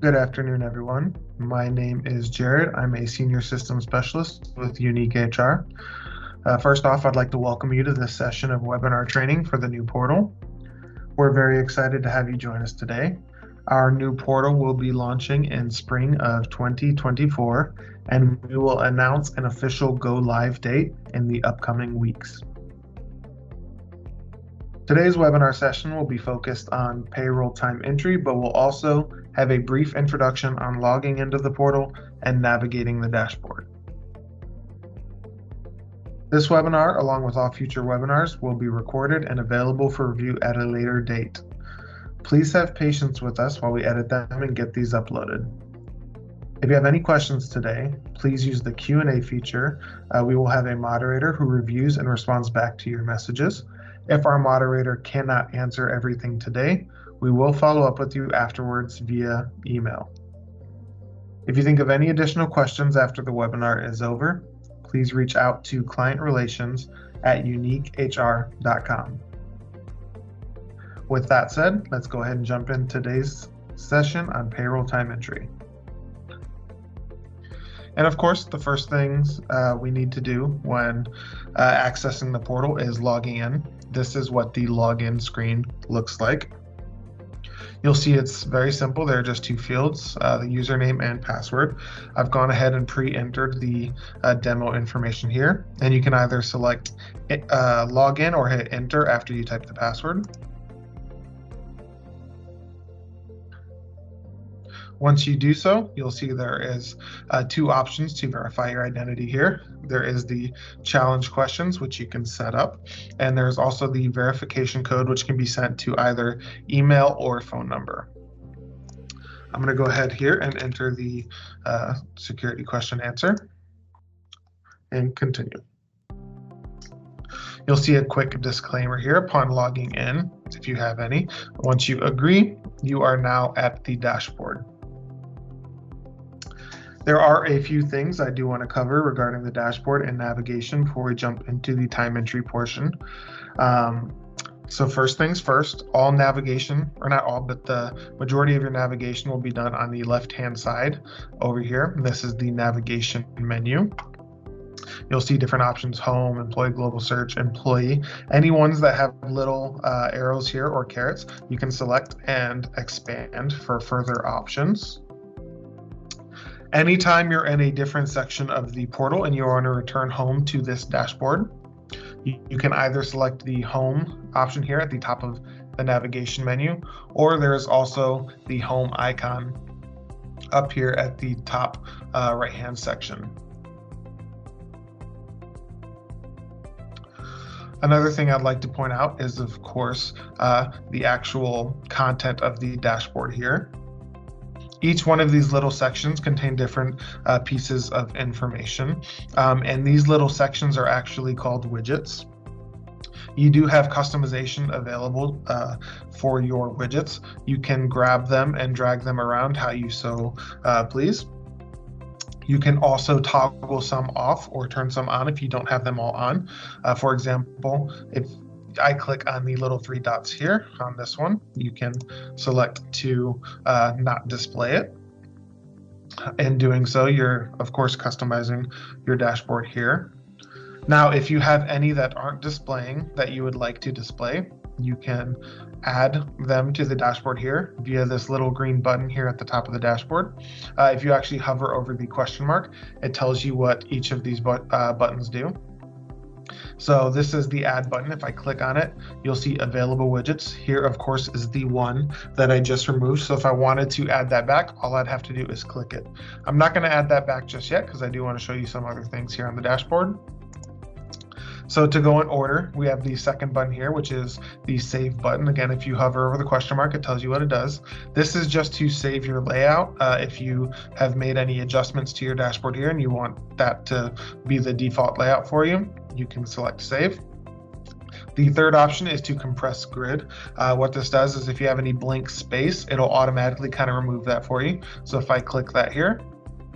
Good afternoon, everyone. My name is Jared. I'm a senior systems specialist with Unique HR. First off, I'd like to welcome you to this session of webinar training for the new portal. We're very excited to have you join us today. Our new portal will be launching in spring of 2024, and we will announce an official go live date in the upcoming weeks. Today's webinar session will be focused on payroll time entry, but we'll also have a brief introduction on logging into the portal and navigating the dashboard. This webinar, along with all future webinars, will be recorded and available for review at a later date. Please have patience with us while we edit them and get these uploaded. If you have any questions today, please use the Q&A feature. We will have a moderator who reviews and responds back to your messages. If our moderator cannot answer everything today, we will follow up with you afterwards via email. If you think of any additional questions after the webinar is over, please reach out to client relations at uniquehr.com. With that said, let's go ahead and jump into today's session on payroll time entry. And of course, the first things we need to do when accessing the portal is logging in. This is what the login screen looks like. You'll see it's very simple. There are just two fields, the username and password. I've gone ahead and pre-entered the demo information here, and you can either select login or hit enter after you type the password. Once you do so, you'll see there is two options to verify your identity here. There is the challenge questions, which you can set up, and there's also the verification code, which can be sent to either email or phone number. I'm going to go ahead here and enter the security question answer and continue. You'll see a quick disclaimer here upon logging in, if you have any. Once you agree, you are now at the dashboard. There are a few things I do want to cover regarding the dashboard and navigation before we jump into the time entry portion. So first things first, all navigation, or not all, but the majority of your navigation will be done on the left-hand side over here. This is the navigation menu. You'll see different options: home, employee, global search, employee. Any ones that have little arrows here or carrots, you can select and expand for further options. Anytime you're in a different section of the portal and you want to return home to this dashboard, you can either select the home option here at the top of the navigation menu, or there's also the home icon up here at the top right-hand section. Another thing I'd like to point out is, of course, the actual content of the dashboard here. Each one of these little sections contain different pieces of information, and these little sections are actually called widgets. You do have customization available for your widgets. You can grab them and drag them around how you so please. You can also toggle some off or turn some on if you don't have them all on. For example, if I click on the little three dots here on this one, you can select to not display it. In doing so, you're of course customizing your dashboard here. Now, if you have any that aren't displaying that you would like to display, you can add them to the dashboard here via this little green button here at the top of the dashboard. If you actually hover over the question mark, it tells you what each of these buttons do. So this is the add button. If I click on it, you'll see available widgets. Here, of course, is the one that I just removed. So if I wanted to add that back, all I'd have to do is click it. I'm not going to add that back just yet because I do want to show you some other things here on the dashboard. So to go in order, we have the second button here, which is the save button. Again, if you hover over the question mark, it tells you what it does. This is just to save your layout. If you have made any adjustments to your dashboard here and you want that to be the default layout for you, you can select save. The third option is to compress grid. What this does is if you have any blank space, it'll automatically kind of remove that for you. So if I click that here,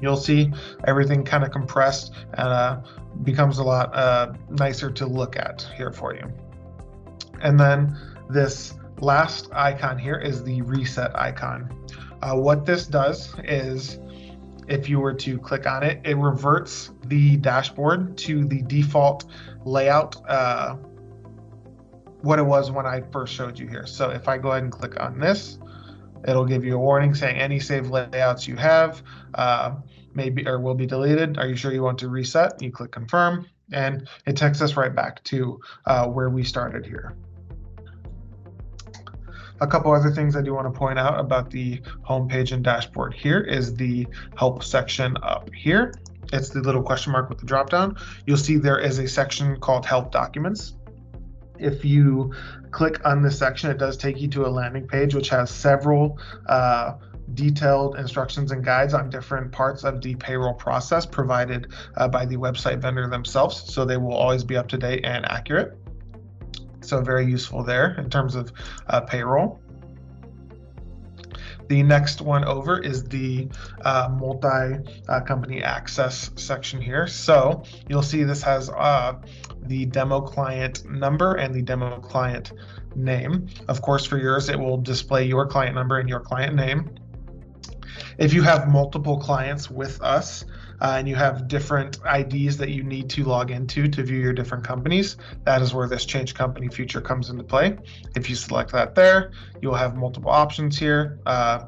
you'll see everything kind of compressed and becomes a lot nicer to look at here for you. And then this last icon here is the reset icon. What this does is, if you were to click on it, it reverts the dashboard to the default layout, what it was when I first showed you here. So if I go ahead and click on this, it'll give you a warning saying any saved layouts you have maybe or will be deleted. Are you sure you want to reset? You click confirm, and it takes us right back to where we started here. A couple other things I do want to point out about the home page and dashboard here is the help section up here. It's the little question mark with the drop down. You'll see there is a section called help documents. If you click on this section, it does take you to a landing page which has several detailed instructions and guides on different parts of the payroll process provided by the website vendor themselves, so they will always be up to date and accurate. So very useful there in terms of payroll. The next one over is the multi-company access section here. So you'll see this has the demo client number and the demo client name. Of course, for yours, it will display your client number and your client name. If you have multiple clients with us and you have different IDs that you need to log into to view your different companies, that is where this change company feature comes into play. If you select that there, you'll have multiple options here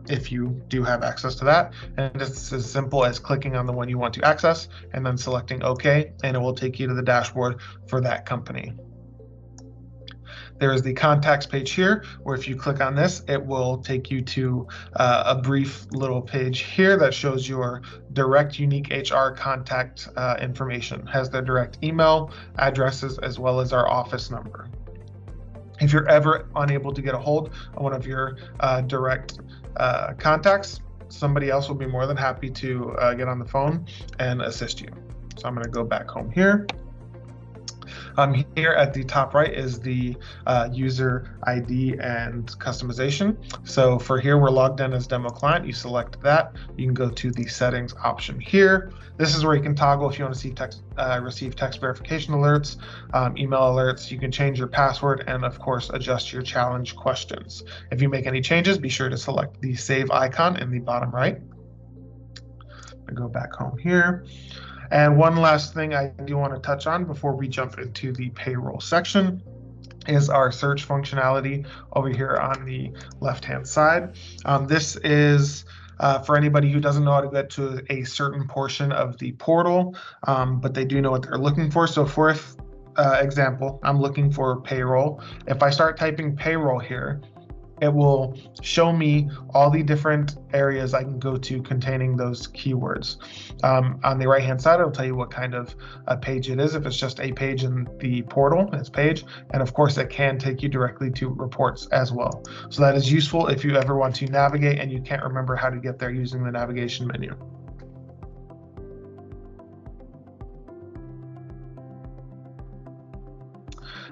if you do have access to that. And it's as simple as clicking on the one you want to access and then selecting OK, and it will take you to the dashboard for that company. There is the contacts page here, where if you click on this, it will take you to a brief little page here that shows your direct unique HR contact information. It has their direct email, addresses, as well as our office number. If you're ever unable to get a hold of one of your direct contacts, somebody else will be more than happy to get on the phone and assist you. So I'm going to go back home here. Here at the top right is the user ID and customization. So for here, we're logged in as demo client. You select that. You can go to the settings option here. This is where you can toggle if you want to see receive text verification alerts, email alerts. You can change your password and, of course, adjust your challenge questions. If you make any changes, be sure to select the save icon in the bottom right. I go back home here. And one last thing I do want to touch on before we jump into the payroll section is our search functionality over here on the left-hand side. This is for anybody who doesn't know how to get to a certain portion of the portal, but they do know what they're looking for. So for example, I'm looking for payroll. If I start typing payroll here, it will show me all the different areas I can go to containing those keywords. On the right-hand side, it'll tell you what kind of a page it is. If it's just a page in the portal, it's page. And of course, it can take you directly to reports as well. So that is useful if you ever want to navigate and you can't remember how to get there using the navigation menu.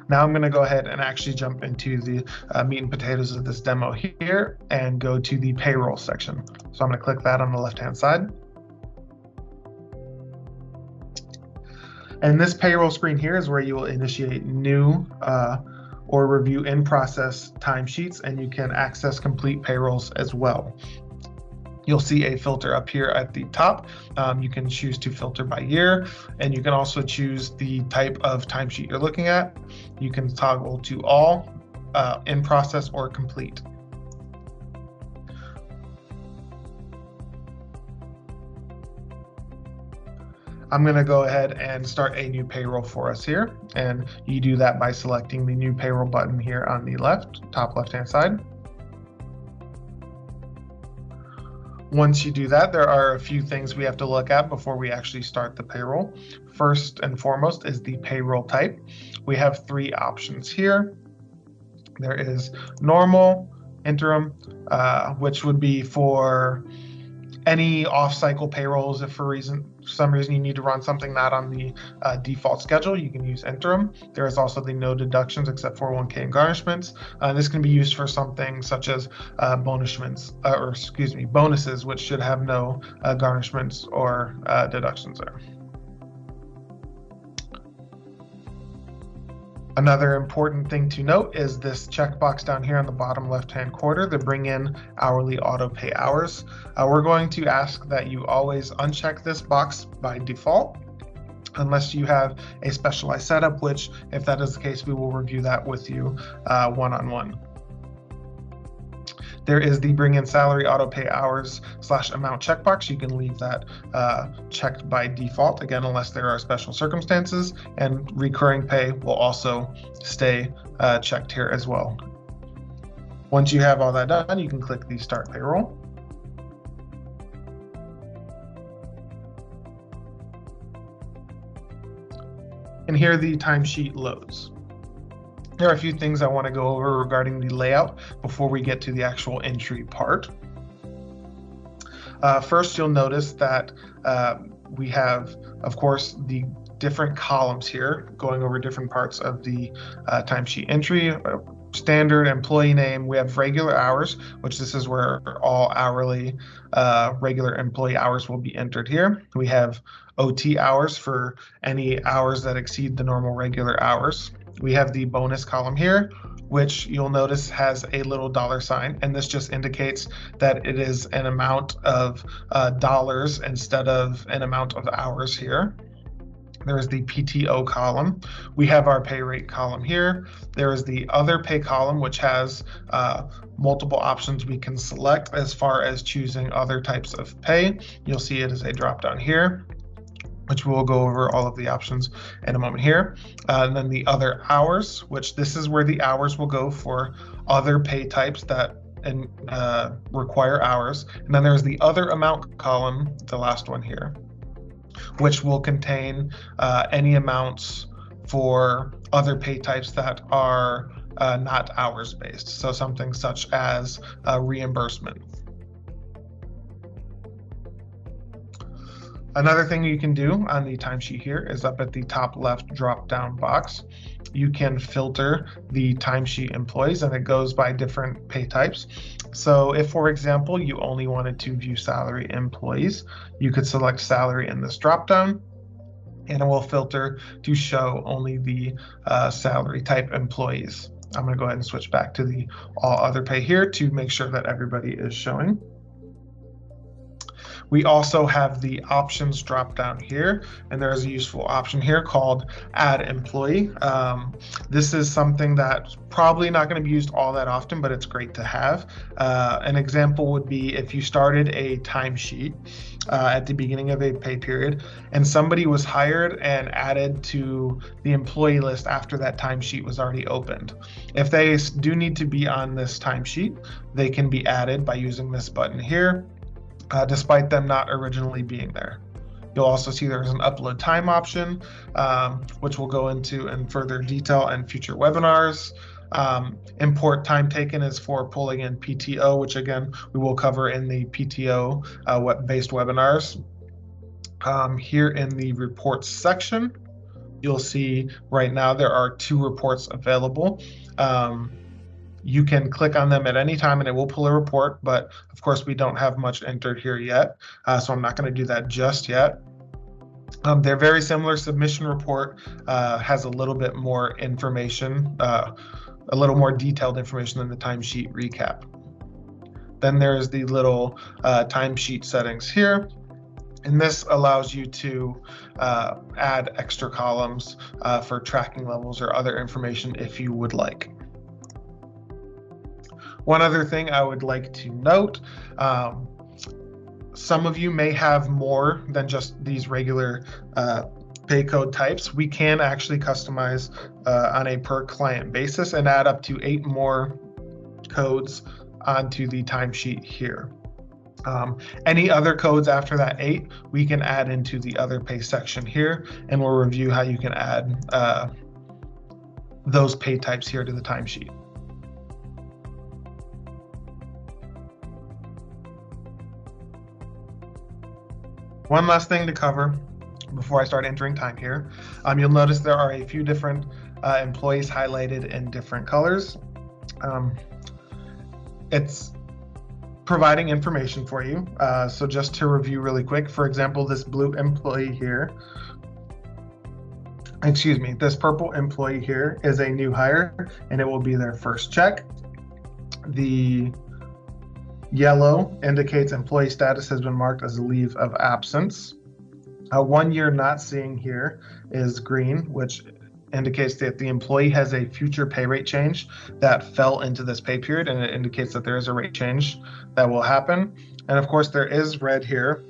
Now I'm going to go ahead and actually jump into the meat and potatoes of this demo here and go to the payroll section. So I'm going to click that on the left-hand side. And this payroll screen here is where you will initiate new or review in-process timesheets, and you can access complete payrolls as well. You'll see a filter up here at the top. You can choose to filter by year, and you can also choose the type of timesheet you're looking at. You can toggle to all, in process, or complete. I'm going to go ahead and start a new payroll for us here, and you do that by selecting the new payroll button here on the top left-hand side. Once you do that, there are a few things we have to look at before we actually start the payroll. First and foremost is the payroll type. We have three options here. There is normal, interim, which would be for any off-cycle payrolls. If for some reason you need to run something not on the default schedule, you can use interim. There is also the no deductions except 401k and garnishments. This can be used for something such as bonuses, which should have no garnishments or deductions there. Another important thing to note is this checkbox down here on the bottom left-hand corner, the bring in hourly auto pay hours. We're going to ask that you always uncheck this box by default, unless you have a specialized setup, which if that is the case, we will review that with you one-on-one. There is the bring in salary auto pay hours / amount checkbox. You can leave that checked by default, again, unless there are special circumstances, and recurring pay will also stay checked here as well. Once you have all that done, you can click the Start Payroll. And here the timesheet loads. There are a few things I want to go over regarding the layout before we get to the actual entry part. First, you'll notice that we have, of course, the different columns here going over different parts of the timesheet entry. Standard employee name, we have regular hours, which this is where all hourly regular employee hours will be entered here. We have OT hours for any hours that exceed the normal regular hours. We have the bonus column here, which you'll notice has a little $sign, and this just indicates that it is an amount of dollars instead of an amount of hours here. There is the PTO column. We have our pay rate column here. There is the other pay column, which has multiple options we can select as far as choosing other types of pay. You'll see it as a drop down here, which we will go over all of the options in a moment here. And then the other hours, which this is where the hours will go for other pay types that require hours. And then there's the other amount column, the last one here, which will contain any amounts for other pay types that are not hours based. So something such as reimbursement. Another thing you can do on the timesheet here is up at the top left drop-down box. You can filter the timesheet employees, and it goes by different pay types. So if, for example, you only wanted to view salary employees, you could select salary in this drop-down, and it will filter to show only the salary type employees. I'm going to go ahead and switch back to the all other pay here to make sure that everybody is showing. We also have the options drop down here, and there's a useful option here called Add Employee. This is something that's probably not going to be used all that often, but it's great to have. An example would be if you started a timesheet at the beginning of a pay period, and somebody was hired and added to the employee list after that timesheet was already opened. If they do need to be on this timesheet, they can be added by using this button here. Despite them not originally being there. You'll also see there's an upload time option, which we'll go into in further detail in future webinars. Import time taken is for pulling in PTO, which again, we will cover in the PTO web-based webinars. Here in the reports section, you'll see right now there are 2 reports available. You can click on them at any time and it will pull a report, but of course we don't have much entered here yet, so I'm not going to do that just yet. They're very similar. Submission report has a little bit more information, a little more detailed information than the timesheet recap. Then there's the little timesheet settings here, and this allows you to add extra columns for tracking levels or other information if you would like. One other thing I would like to note, some of you may have more than just these regular pay code types. We can actually customize on a per client basis and add up to 8 more codes onto the timesheet here. Any other codes after that 8, we can add into the other pay section here, and we'll review how you can add those pay types here to the timesheet. One last thing to cover before I start entering time here. You'll notice there are a few different employees highlighted in different colors. It's providing information for you. So just to review really quick, for example, this blue employee here, excuse me, this purple employee here is a new hire, and it will be their first check. The yellow indicates employee status has been marked as a leave of absence. 1 year not seeing here is green, which indicates that the employee has a future pay rate change that fell into this pay period, and it indicates that there is a rate change that will happen. And of course, there is red here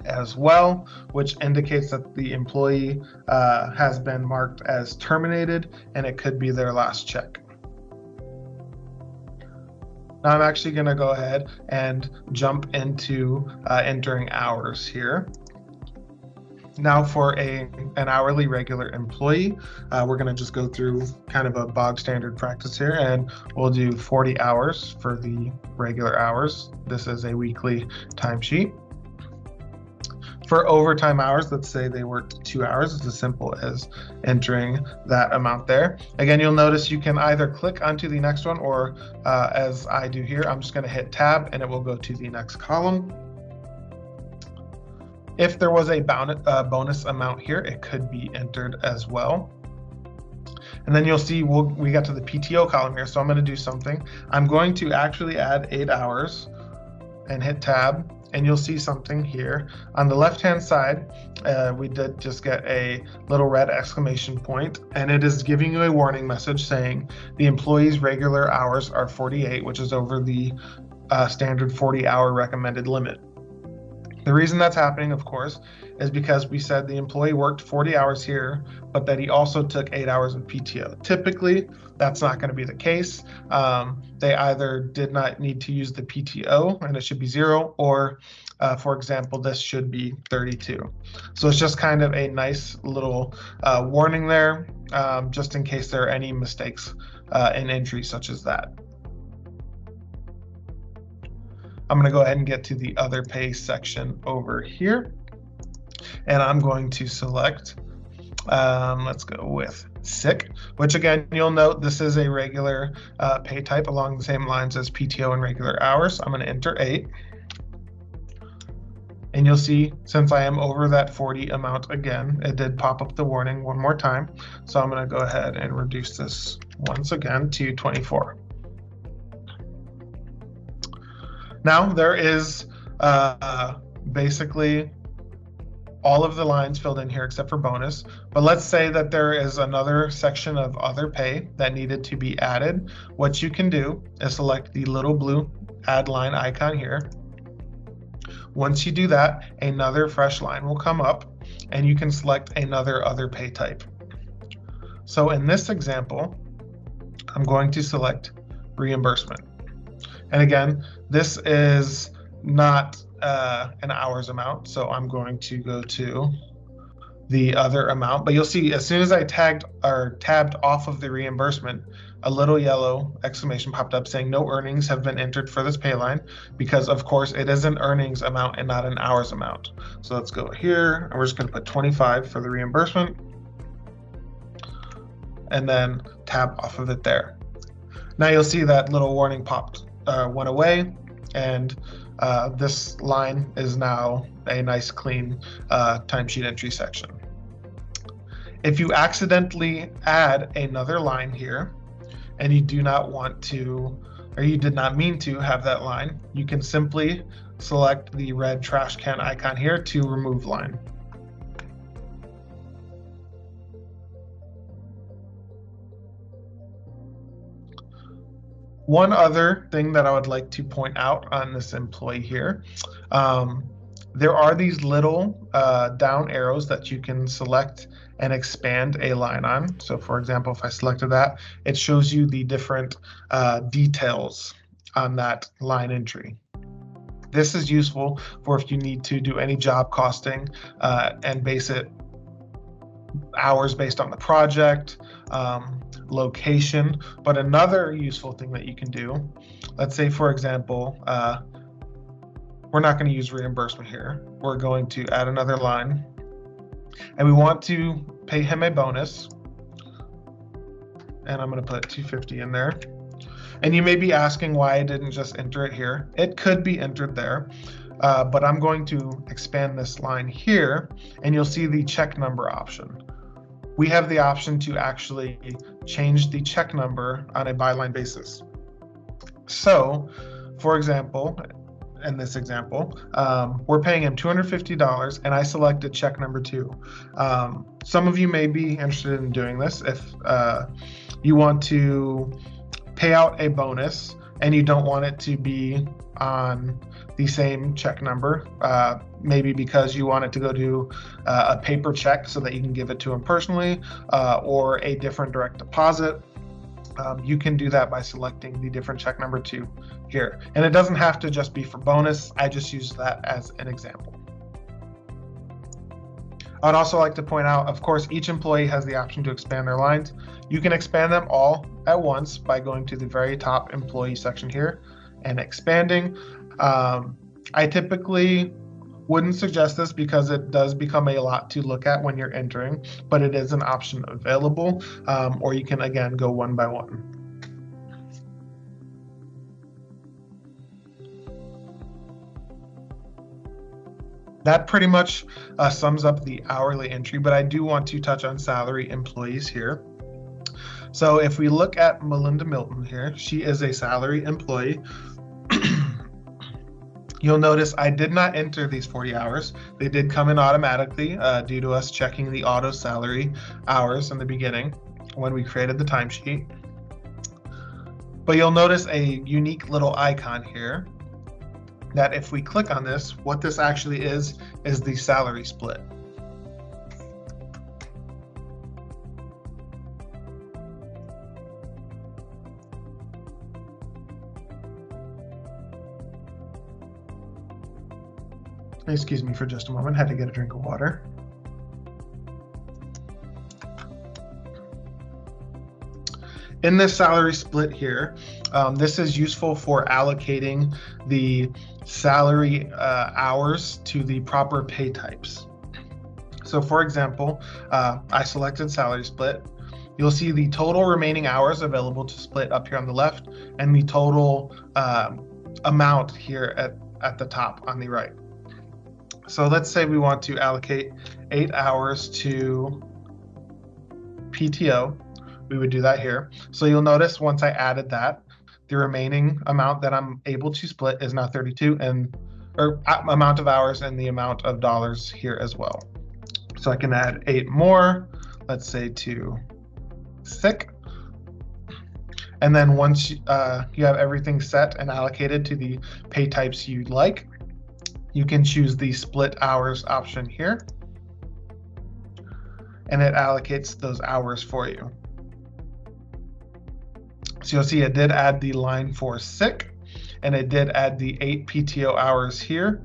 as well, which indicates that the employee has been marked as terminated, and it could be their last check. Now I'm actually going to go ahead and jump into entering hours here. Now for an hourly regular employee, we're going to just go through kind of a bog standard practice here, and we'll do 40 hours for the regular hours. This is a weekly timesheet. For overtime hours, let's say they worked 2 hours. It's as simple as entering that amount there. Again, you'll notice you can either click onto the next one, or as I do here, I'm just going to hit tab and it will go to the next column. If there was a bonus amount here, it could be entered as well. And then you'll see we got to the PTO column here. So I'm going to do something. I'm going to actually add 8 hours and hit tab. And you'll see something here. On the left-hand side, we did just get a little red exclamation point, and it is giving you a warning message saying the employee's regular hours are 48, which is over the standard 40-hour recommended limit. The reason that's happening, of course, is because we said the employee worked 40 hours here, but that he also took 8 hours of PTO. Typically, that's not going to be the case. They either did not need to use the PTO, and it should be 0, or, for example, this should be 32. So it's just kind of a nice little warning there, just in case there are any mistakes in entries such as that. I'm going to go ahead and get to the other pay section over here, and I'm going to select, let's go with sick, which again, you'll note this is a regular pay type along the same lines as PTO and regular hours. I'm going to enter 8. And you'll see, since I am over that 40 amount again, it did pop up the warning one more time. So I'm going to go ahead and reduce this once again to 24. Now there is basically all of the lines filled in here except for bonus. But let's say that there is another section of other pay that needed to be added. What you can do is select the little blue add line icon here. Once you do that, another fresh line will come up, and you can select another other pay type. So in this example, I'm going to select reimbursement. And again, this is not an hours amount, so I'm going to go to the other amount. But you'll see as soon as I tabbed off of the reimbursement, a little yellow exclamation popped up saying no earnings have been entered for this pay line, because of course it is an earnings amount and not an hours amount. So let's go here, and we're just going to put 25 for the reimbursement, and then tab off of it there. Now you'll see that little warning went away, and this line is now a nice clean timesheet entry section. If you accidentally add another line here and you do not want to, or you did not mean to have that line, you can simply select the red trash can icon here to remove line. One other thing that I would like to point out on this employee here, there are these little down arrows that you can select and expand a line on. So for example, if I selected that, it shows you the different details on that line entry. This is useful for if you need to do any job costing and base it hours based on the project, location. But another useful thing that you can do, let's say for example, we're not going to use reimbursement here. We're going to add another line, and we want to pay him a bonus, and I'm going to put 250 in there. And you may be asking why I didn't just enter it here. It could be entered there, but I'm going to expand this line here, and you'll see the check number option. we have the option to actually change the check number on a byline basis. So, for example, in this example, we're paying him $250 and I selected check number 2. Some of you may be interested in doing this if you want to pay out a bonus and you don't want it to be on the same check number, maybe because you want it to go to a paper check so that you can give it to him personally, or a different direct deposit. You can do that by selecting the different check number 2 here. And it doesn't have to just be for bonus. I just use that as an example. I'd also like to point out, of course, each employee has the option to expand their lines. You can expand them all at once by going to the very top employee section here and expanding. I typically wouldn't suggest this because it does become a lot to look at when you're entering, but it is an option available, or you can again go one by one. That pretty much sums up the hourly entry, but I do want to touch on salary employees here. So if we look at Melinda Milton here, she is a salary employee. You'll notice I did not enter these 40 hours. They did come in automatically due to us checking the auto salary hours in the beginning when we created the timesheet. But you'll notice a unique little icon here that if we click on this, what this actually is the salary split. Excuse me for just a moment, had to get a drink of water. In this salary split here, this is useful for allocating the salary hours to the proper pay types. So for example, I selected salary split. You'll see the total remaining hours available to split up here on the left and the total amount here at the top on the right. So let's say we want to allocate 8 hours to PTO. We would do that here. So you'll notice once I added that, the remaining amount that I'm able to split is now 32, or amount of hours and the amount of dollars here as well. So I can add 8 more, let's say to sick. And then once you have everything set and allocated to the pay types you'd like, you can choose the split hours option here, and it allocates those hours for you. So you'll see it did add the line for sick, and it did add the 8 PTO hours here,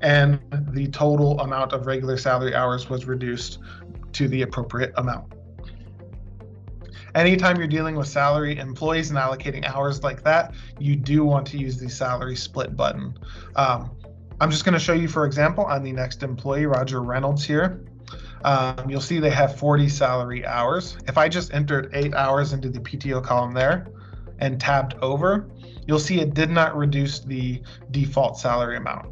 and the total amount of regular salary hours was reduced to the appropriate amount. Anytime you're dealing with salary employees and allocating hours like that, you do want to use the salary split button. I'm just going to show you, for example, on the next employee, Roger Reynolds here. You'll see they have 40 salary hours. If I just entered 8 hours into the PTO column there and tabbed over, you'll see it did not reduce the default salary amount.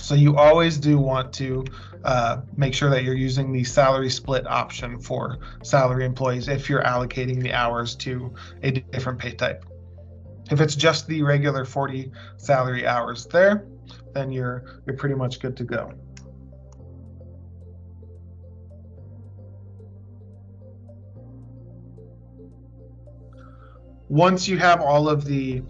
So you always do want to make sure that you're using the salary split option for salary employees if you're allocating the hours to a different pay type. If it's just the regular 40 salary hours there, then you're pretty much good to go. Once you have all of the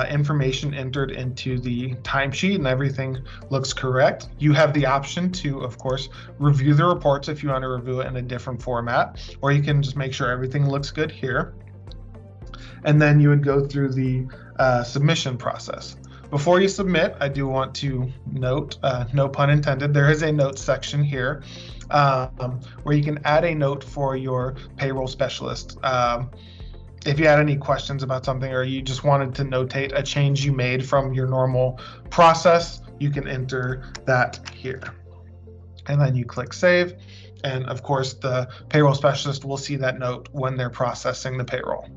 information entered into the timesheet and everything looks correct, you have the option to, of course, review the reports if you want to review it in a different format, or you can just make sure everything looks good here. And then you would go through the submission process. Before you submit, I do want to note, no pun intended, there is a notes section here where you can add a note for your payroll specialist. If you had any questions about something or you just wanted to notate a change you made from your normal process, you can enter that here. And then you click save. And of course, the payroll specialist will see that note when they're processing the payroll.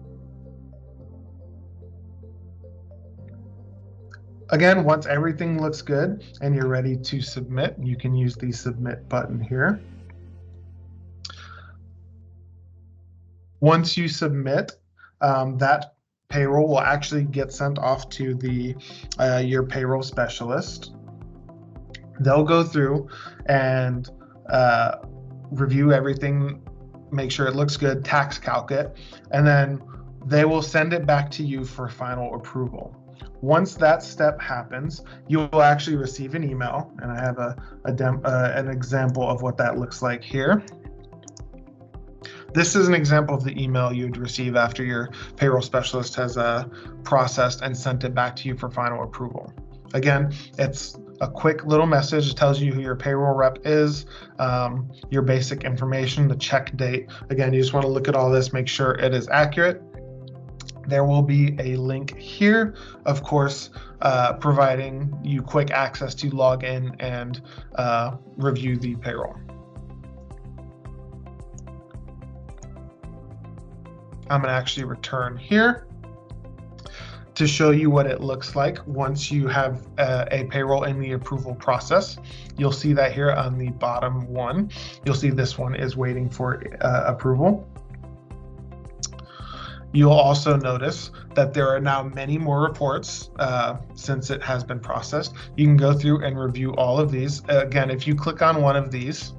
Again, once everything looks good and you're ready to submit, you can use the submit button here. Once you submit, that payroll will actually get sent off to your payroll specialist. They'll go through and review everything, make sure it looks good, tax calc it, and then they will send it back to you for final approval. Once that step happens, you'll actually receive an email, and I have an example of what that looks like here. This is an example of the email you'd receive after your payroll specialist has processed and sent it back to you for final approval. Again, it's a quick little message. It tells you who your payroll rep is, your basic information, the check date. Again, you just want to look at all this, make sure it is accurate. There will be a link here, of course, providing you quick access to log in and review the payroll. I'm going to actually return here to show you what it looks like once you have a payroll in the approval process. You'll see that here on the bottom one. You'll see this one is waiting for approval. You'll also notice that there are now many more reports since it has been processed. You can go through and review all of these. Again, if you click on one of these,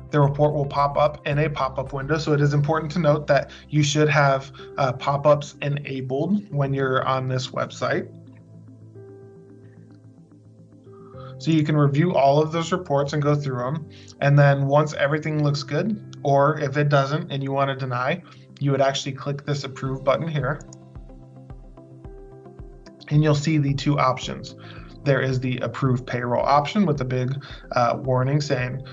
the report will pop up in a pop-up window. So it is important to note that you should have pop-ups enabled when you're on this website. So you can review all of those reports and go through them. And then once everything looks good, or if it doesn't and you want to deny, you would actually click this approve button here. And you'll see the two options. There is the approve payroll option with a big warning saying,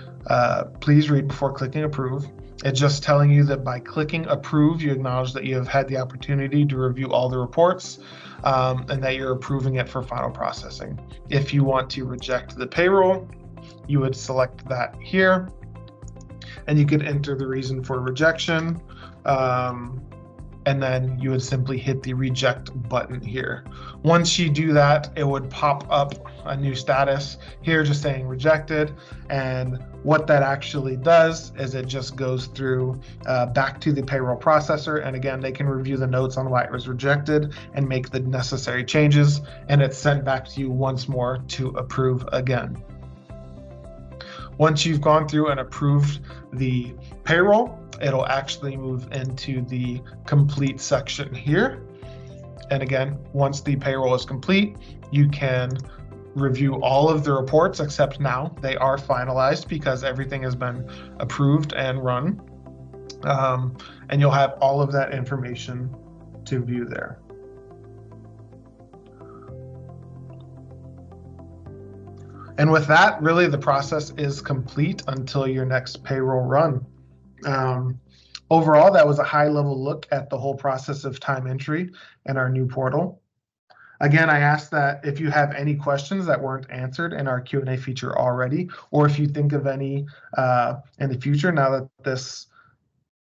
please read before clicking approve. It's just telling you that by clicking approve, you acknowledge that you have had the opportunity to review all the reports and that you're approving it for final processing. If you want to reject the payroll, you would select that here, and you could enter the reason for rejection, and then you would simply hit the reject button here. Once you do that, it would pop up a new status here just saying rejected. And what that actually does is it just goes through back to the payroll processor. And again, they can review the notes on why it was rejected and make the necessary changes. And it's sent back to you once more to approve again. Once you've gone through and approved the payroll, it'll actually move into the complete section here. And again, once the payroll is complete, you can review all of the reports, except now they are finalized because everything has been approved and run. And you'll have all of that information to view there. And with that, really the process is complete until your next payroll run. Overall, that was a high-level look at the whole process of time entry in our new portal. Again, I ask that if you have any questions that weren't answered in our Q&A feature already, or if you think of any in the future now that this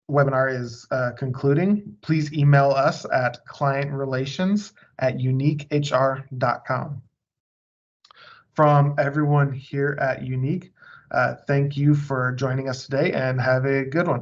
webinar is concluding, please email us at clientrelations@uniquehr.com. From everyone here at Unique, thank you for joining us today and have a good one.